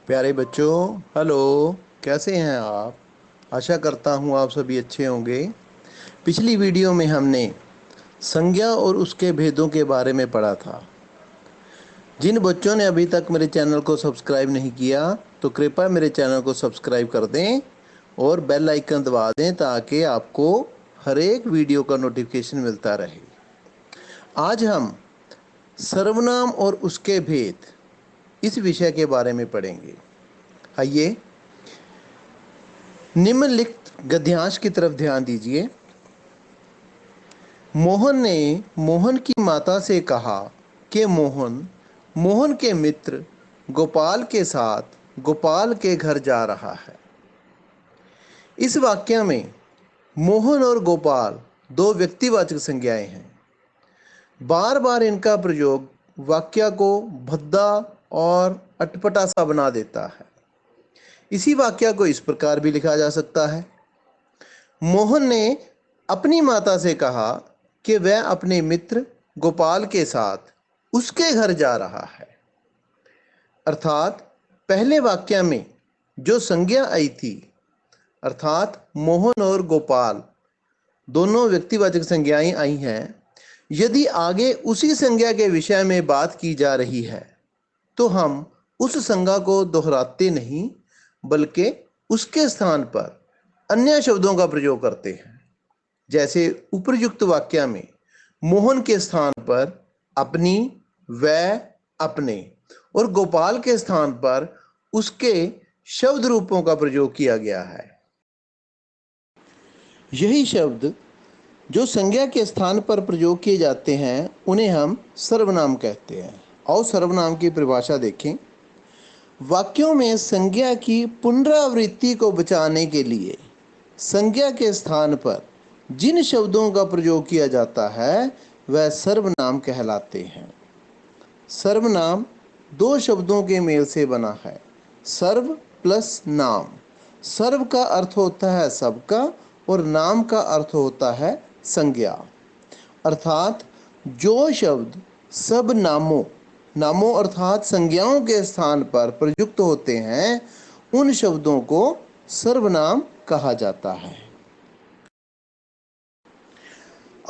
प्यारे बच्चों, हेलो। कैसे हैं आप? आशा करता हूँ आप सभी अच्छे होंगे। पिछली वीडियो में हमने संज्ञा और उसके भेदों के बारे में पढ़ा था। जिन बच्चों ने अभी तक मेरे चैनल को सब्सक्राइब नहीं किया तो कृपया मेरे चैनल को सब्सक्राइब कर दें और बेल आइकन दबा दें ताकि आपको हर एक वीडियो का नोटिफिकेशन मिलता रहे। आज हम सर्वनाम और उसके भेद इस विषय के बारे में पढ़ेंगे। आइए निम्नलिखित गद्यांश की तरफ ध्यान दीजिए। मोहन ने मोहन की माता से कहा कि मोहन मोहन के मित्र गोपाल के साथ गोपाल के घर जा रहा है। इस वाक्य में मोहन और गोपाल दो व्यक्तिवाचक संज्ञाएं हैं। बार बार इनका प्रयोग वाक्य को भद्दा और अटपटा सा बना देता है। इसी वाक्य को इस प्रकार भी लिखा जा सकता है। मोहन ने अपनी माता से कहा कि वह अपने मित्र गोपाल के साथ उसके घर जा रहा है। अर्थात पहले वाक्य में जो संज्ञा आई थी, अर्थात मोहन और गोपाल दोनों व्यक्तिवाचक संज्ञाएं आई हैं, यदि आगे उसी संज्ञा के विषय में बात की जा रही है तो हम उस संज्ञा को दोहराते नहीं बल्कि उसके स्थान पर अन्य शब्दों का प्रयोग करते हैं। जैसे उपरयुक्त वाक्य में मोहन के स्थान पर अपनी, वह, अपने और गोपाल के स्थान पर उसके शब्द रूपों का प्रयोग किया गया है। यही शब्द जो संज्ञा के स्थान पर प्रयोग किए जाते हैं उन्हें हम सर्वनाम कहते हैं। और सर्वनाम की परिभाषा देखें। वाक्यों में संज्ञा की पुनरावृत्ति को बचाने के लिए संज्ञा के स्थान पर जिन शब्दों का प्रयोग किया जाता है वह सर्वनाम कहलाते हैं। सर्वनाम दो शब्दों के मेल से बना है, सर्व प्लस नाम। सर्व का अर्थ होता है सबका और नाम का अर्थ होता है संज्ञा। अर्थात जो शब्द सब नामों नामों अर्थात संज्ञाओं के स्थान पर प्रयुक्त होते हैं उन शब्दों को सर्वनाम कहा जाता है।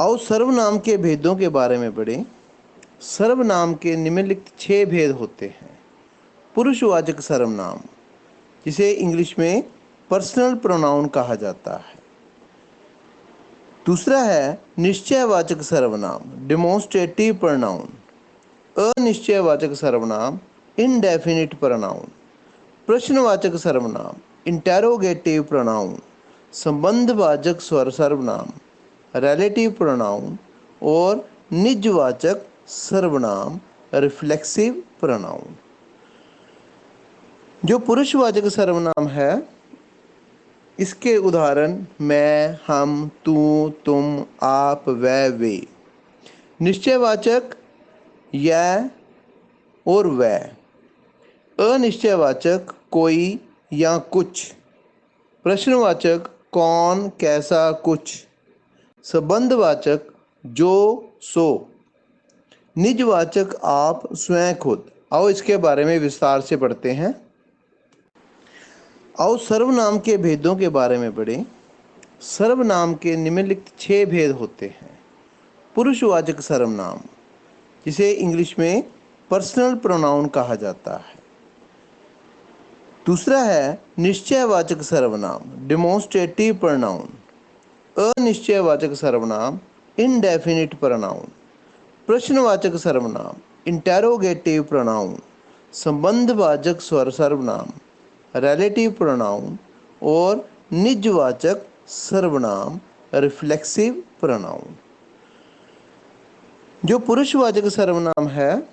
आओ सर्वनाम के भेदों के बारे में पढ़ें। सर्वनाम के निम्नलिखित 6 भेद होते हैं। पुरुषवाचक सर्वनाम, जिसे इंग्लिश में पर्सनल प्रोनाउन कहा जाता है। दूसरा है निश्चयवाचक सर्वनाम, डेमोन्स्ट्रेटिव प्रोनाउन। अनिश्चयवाचक सर्वनाम, इनडेफिनिट प्रोनाउन। प्रश्नवाचक सर्वनाम, इंटेरोगेटिव प्रोनाउन। संबंधवाचक स्वर सर्वनाम, रिलेटिव प्रोनाउन। और निजवाचक सर्वनाम, रिफ्लेक्सिव प्रोनाउन। जो पुरुषवाचक सर्वनाम है इसके उदाहरण मैं, हम, तू, तुम, आप, वह, वे। निश्चयवाचक यह और वह। अनिश्चयवाचक कोई या कुछ। प्रश्नवाचक कौन, कैसा, कुछ। संबंधवाचक जो, सो। निजवाचक आप, स्वयं, खुद। आओ इसके बारे में विस्तार से पढ़ते हैं। आओ सर्वनाम के भेदों के बारे में पढ़ें। सर्वनाम के निम्नलिखित 6 भेद होते हैं। पुरुषवाचक सर्वनाम, जिसे इंग्लिश में पर्सनल प्रोनाउन कहा जाता है। दूसरा है निश्चयवाचक सर्वनाम, डेमोन्स्ट्रेटिव प्रोनाउन। अनिश्चयवाचक सर्वनाम, इनडेफिनिट प्रोनाउन। प्रश्नवाचक सर्वनाम, इंटेरोगेटिव प्रोनाउन। संबंधवाचक स्वर सर्वनाम, रिलेटिव प्रोनाउन। और निजवाचक सर्वनाम, रिफ्लेक्सिव प्रोनाउन। जो पुरुषवाचक सर्वनाम है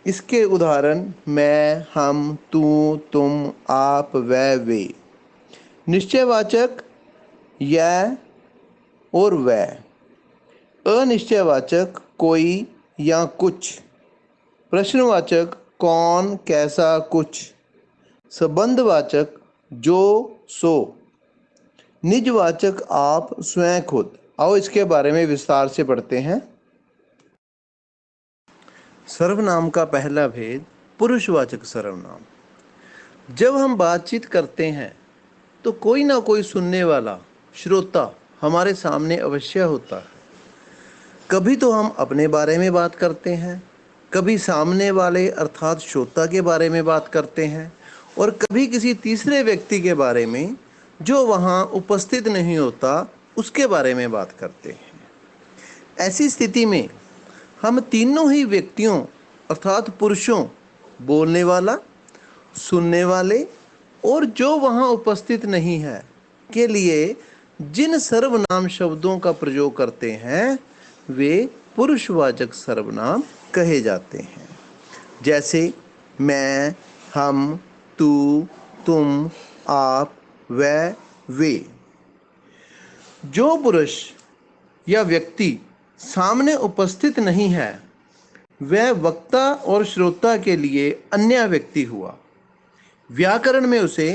इसके उदाहरण मैं, हम, तू, तुम, आप, वह, वे। निश्चयवाचक यह और वह। अनिश्चयवाचक कोई या कुछ। प्रश्नवाचक कौन, कैसा, कुछ। संबंधवाचक जो, सो। निजवाचक आप, स्वयं, खुद। आओ इसके बारे में विस्तार से पढ़ते हैं। सर्वनाम का पहला भेद पुरुषवाचक सर्वनाम। जब हम बातचीत करते हैं तो कोई ना कोई सुनने वाला श्रोता हमारे सामने अवश्य होता है। कभी तो हम अपने बारे में बात करते हैं, कभी सामने वाले अर्थात श्रोता के बारे में बात करते हैं और कभी किसी तीसरे व्यक्ति के बारे में जो वहाँ उपस्थित नहीं होता उसके बारे में बात करते हैं। ऐसी स्थिति में हम तीनों ही व्यक्तियों अर्थात पुरुषों, बोलने वाला, सुनने वाले और जो वहाँ उपस्थित नहीं है के लिए जिन सर्वनाम शब्दों का प्रयोग करते हैं वे पुरुषवाचक सर्वनाम कहे जाते हैं। जैसे मैं, हम, तू, तुम, आप, वह, वे। जो पुरुष या व्यक्ति सामने उपस्थित नहीं है वह वक्ता और श्रोता के लिए अन्य व्यक्ति हुआ। व्याकरण में उसे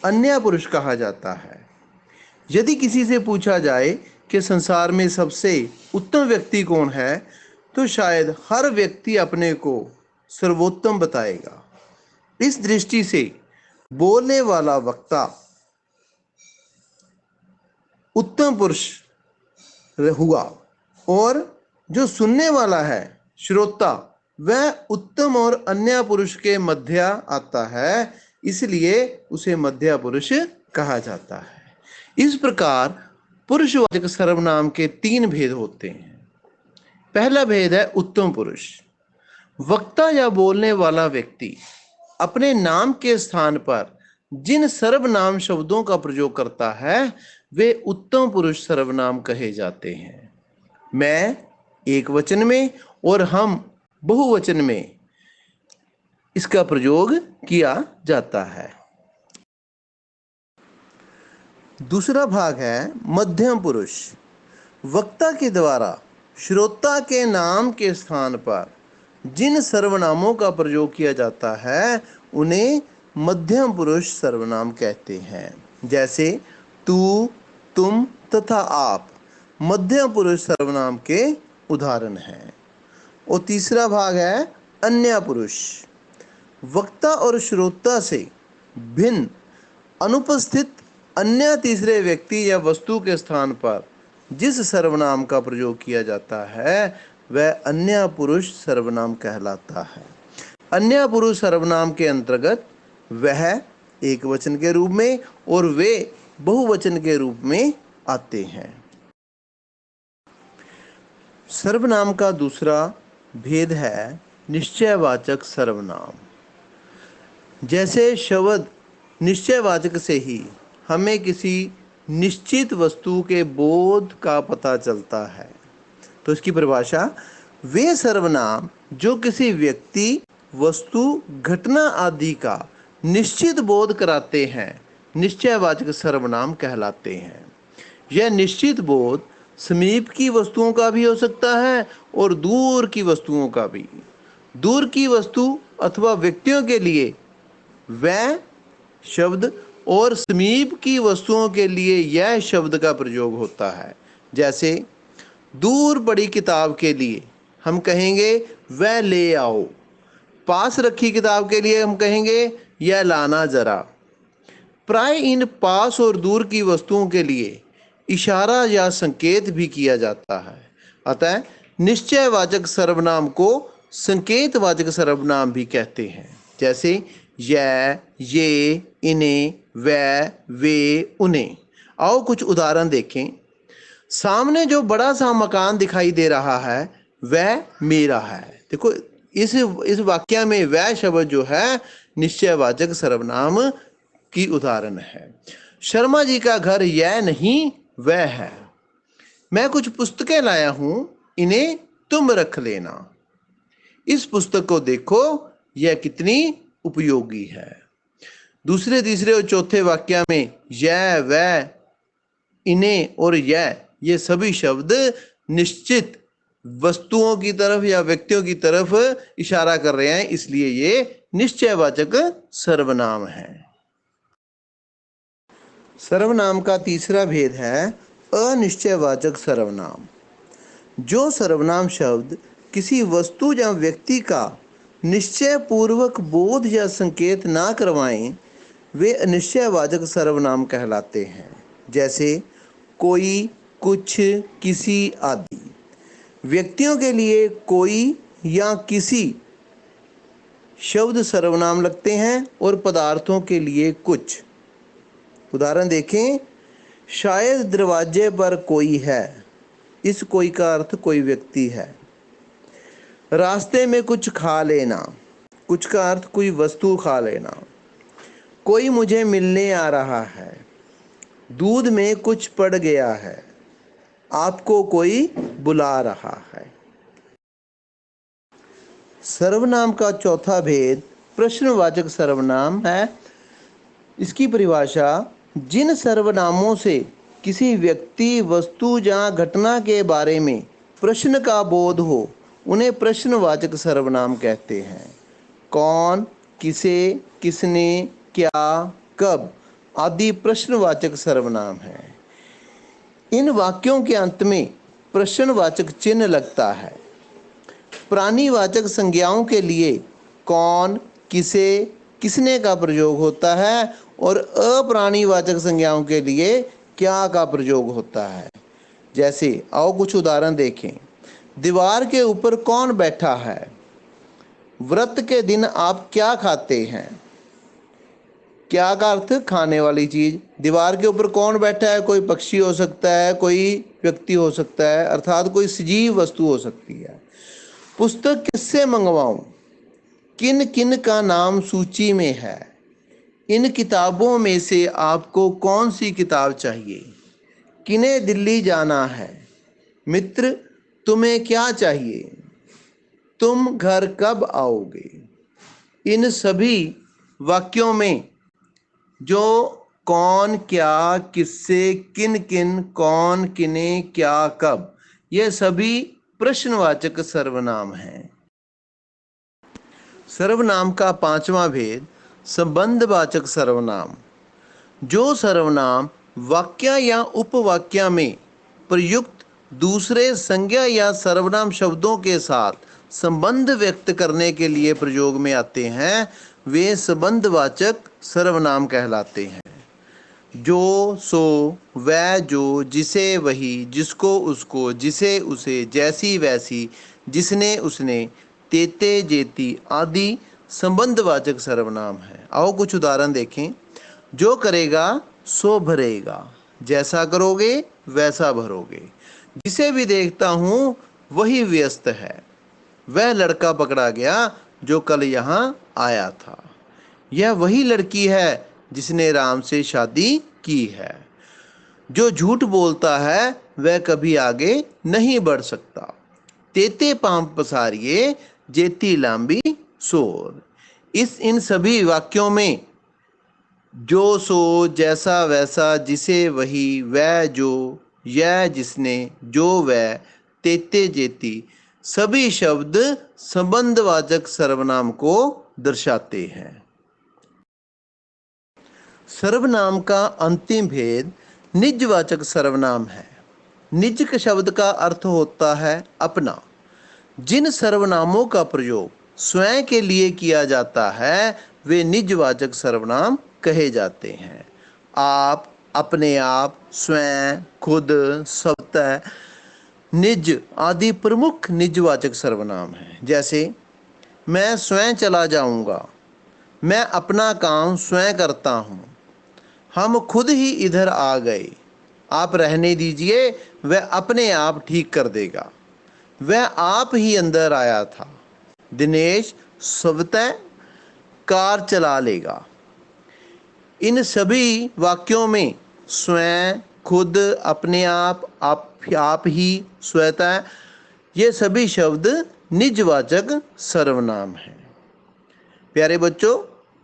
अन्य पुरुष कहा जाता है। यदि किसी से पूछा जाए कि संसार में सबसे उत्तम व्यक्ति कौन है तो शायद हर व्यक्ति अपने को सर्वोत्तम बताएगा। इस दृष्टि से बोलने वाला वक्ता उत्तम पुरुष हुआ और जो सुनने वाला है श्रोता वह उत्तम और अन्य पुरुष के मध्य आता है, इसलिए उसे मध्य पुरुष कहा जाता है। इस प्रकार पुरुषवाचक सर्वनाम के 3 भेद होते हैं। पहला भेद है उत्तम पुरुष। वक्ता या बोलने वाला व्यक्ति अपने नाम के स्थान पर जिन सर्वनाम शब्दों का प्रयोग करता है वे उत्तम पुरुष सर्वनाम कहे जाते हैं। मैं एक वचन में और हम बहुवचन में इसका प्रयोग किया जाता है। दूसरा भाग है मध्यम पुरुष। वक्ता के द्वारा श्रोता के नाम के स्थान पर जिन सर्वनामों का प्रयोग किया जाता है उन्हें मध्यम पुरुष सर्वनाम कहते हैं। जैसे तू, तुम तथा आप मध्यम पुरुष सर्वनाम के उदाहरण हैं। और तीसरा भाग है अन्य पुरुष। वक्ता और श्रोता से भिन्न अनुपस्थित अन्य तीसरे व्यक्ति या वस्तु के स्थान पर जिस सर्वनाम का प्रयोग किया जाता है वह अन्य पुरुष सर्वनाम कहलाता है। अन्य पुरुष सर्वनाम के अंतर्गत वह एक वचन के रूप में और वे बहुवचन के रूप में आते हैं। सर्वनाम का दूसरा भेद है निश्चयवाचक सर्वनाम। जैसे शब्द निश्चयवाचक से ही हमें किसी निश्चित वस्तु के बोध का पता चलता है, तो इसकी परिभाषा वे सर्वनाम जो किसी व्यक्ति, वस्तु, घटना आदि का निश्चित बोध कराते हैं निश्चयवाचक सर्वनाम कहलाते हैं। यह निश्चित बोध समीप की वस्तुओं का भी हो सकता है और दूर की वस्तुओं का भी। दूर की वस्तु अथवा व्यक्तियों के लिए वह शब्द और समीप की वस्तुओं के लिए यह शब्द का प्रयोग होता है। जैसे दूर पड़ी किताब के लिए हम कहेंगे वह ले आओ, पास रखी किताब के लिए हम कहेंगे यह लाना जरा। प्राय इन पास और दूर की वस्तुओं के लिए इशारा या संकेत भी किया जाता है। अतः निश्चयवाचक सर्वनाम को संकेतवाचक सर्वनाम भी कहते हैं। जैसे यह, ये, इन्हें, वह, वे, उन्हें। आओ कुछ उदाहरण देखें। सामने जो बड़ा सा मकान दिखाई दे रहा है वह मेरा है। देखो इस वाक्य में वह शब्द जो है निश्चयवाचक सर्वनाम की उदाहरण है। शर्मा जी का घर यह नहीं वह है। मैं कुछ पुस्तकें लाया हूं, इन्हें तुम रख लेना। इस पुस्तक को देखो, यह कितनी उपयोगी है। दूसरे, तीसरे और चौथे वाक्य में यह, वह, इन्हें और यह ये सभी शब्द निश्चित वस्तुओं की तरफ या व्यक्तियों की तरफ इशारा कर रहे हैं, इसलिए ये निश्चयवाचक सर्वनाम है। सर्वनाम का तीसरा भेद है अनिश्चयवाचक सर्वनाम। जो सर्वनाम शब्द किसी वस्तु या व्यक्ति का निश्चय पूर्वक बोध या संकेत ना करवाएं वे अनिश्चयवाचक सर्वनाम कहलाते हैं, जैसे कोई, कुछ, किसी आदि। व्यक्तियों के लिए कोई या किसी शब्द सर्वनाम लगते हैं और पदार्थों के लिए कुछ। उदाहरण देखें, शायद दरवाजे पर कोई है। इस कोई का अर्थ कोई व्यक्ति है। रास्ते में कुछ खा लेना, कुछ का अर्थ कोई वस्तु खा लेना। कोई मुझे मिलने आ रहा है। दूध में कुछ पड़ गया है। आपको कोई बुला रहा है। सर्वनाम का चौथा भेद प्रश्नवाचक सर्वनाम है। इसकी परिभाषा, जिन सर्वनामों से किसी व्यक्ति, वस्तु या घटना के बारे में प्रश्न का बोध हो उन्हें प्रश्नवाचक सर्वनाम कहते हैं। कौन, किसे, किसने, क्या, कब आदि प्रश्नवाचक सर्वनाम हैं। इन वाक्यों के अंत में प्रश्नवाचक चिन्ह लगता है। प्राणीवाचक संज्ञाओं के लिए कौन, किसे, किसने का प्रयोग होता है और अप्राणीवाचक संज्ञाओं के लिए क्या का प्रयोग होता है। जैसे आओ कुछ उदाहरण देखें। दीवार के ऊपर कौन बैठा है। व्रत के दिन आप क्या खाते हैं। क्या का अर्थ खाने वाली चीज। दीवार के ऊपर कौन बैठा है, कोई पक्षी हो सकता है, कोई व्यक्ति हो सकता है, अर्थात कोई सजीव वस्तु हो सकती है। पुस्तक किससे मंगवाऊं। किन किन का नाम सूची में है। इन किताबों में से आपको कौन सी किताब चाहिए। किन्हें दिल्ली जाना है। मित्र, तुम्हें क्या चाहिए। तुम घर कब आओगे। इन सभी वाक्यों में जो कौन, क्या, किससे, किन किन, कौन, किने, क्या, कब, ये सभी प्रश्नवाचक सर्वनाम हैं। सर्वनाम का पांचवा भेद संबंधवाचक सर्वनाम। जो सर्वनाम वाक्य या उपवाक्य में प्रयुक्त दूसरे संज्ञा या सर्वनाम शब्दों के साथ संबंध व्यक्त करने के लिए प्रयोग में आते हैं, वे संबंधवाचक सर्वनाम कहलाते हैं। जो, सो, वह, जो, जिसे, वही, जिसको, उसको, जिसे, उसे, जैसी, वैसी, जिसने, उसने, तेते, जेती आदि संबंधवाचक सर्वनाम है। आओ कुछ उदाहरण देखें। जो करेगा सो भरेगा। जैसा करोगे वैसा भरोगे। जिसे भी देखता हूँ वही व्यस्त है। वह लड़का पकड़ा गया जो कल यहाँ आया था। यह वही लड़की है जिसने राम से शादी की है। जो झूठ बोलता है वह कभी आगे नहीं बढ़ सकता। तेते पांव पसारिए, जेती लांबी सोर। इन सभी वाक्यों में जो, सो, जैसा, वैसा, जिसे, वही, वह, जो, यह, जिसने, जो, वह, तेते, जेती सभी शब्द संबंधवाचक सर्वनाम को दर्शाते हैं। सर्वनाम का अंतिम भेद निजवाचक सर्वनाम है। निज के शब्द का अर्थ होता है अपना। जिन सर्वनामों का प्रयोग स्वयं के लिए किया जाता है वे निजवाचक सर्वनाम कहे जाते हैं। आप, अपने आप, स्वयं, खुद, स्वतः, निज आदि प्रमुख निजवाचक सर्वनाम हैं। जैसे मैं स्वयं चला जाऊंगा। मैं अपना काम स्वयं करता हूँ। हम खुद ही इधर आ गए। आप रहने दीजिए, वह अपने आप ठीक कर देगा। वह आप ही अंदर आया था। दिनेश स्वतः कार चला लेगा। इन सभी वाक्यों में स्वयं, खुद, अपने आप ही, स्वतः ये सभी शब्द निजवाचक सर्वनाम हैं। प्यारे बच्चों,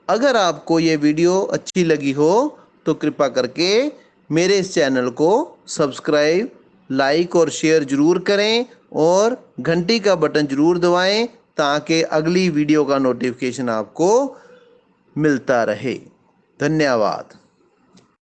अगर आपको ये वीडियो अच्छी लगी हो तो कृपा करके मेरे इस चैनल को सब्सक्राइब, लाइक और शेयर ज़रूर करें और घंटी का बटन ज़रूर दबाएं ताकि अगली वीडियो का नोटिफिकेशन आपको मिलता रहे। धन्यवाद।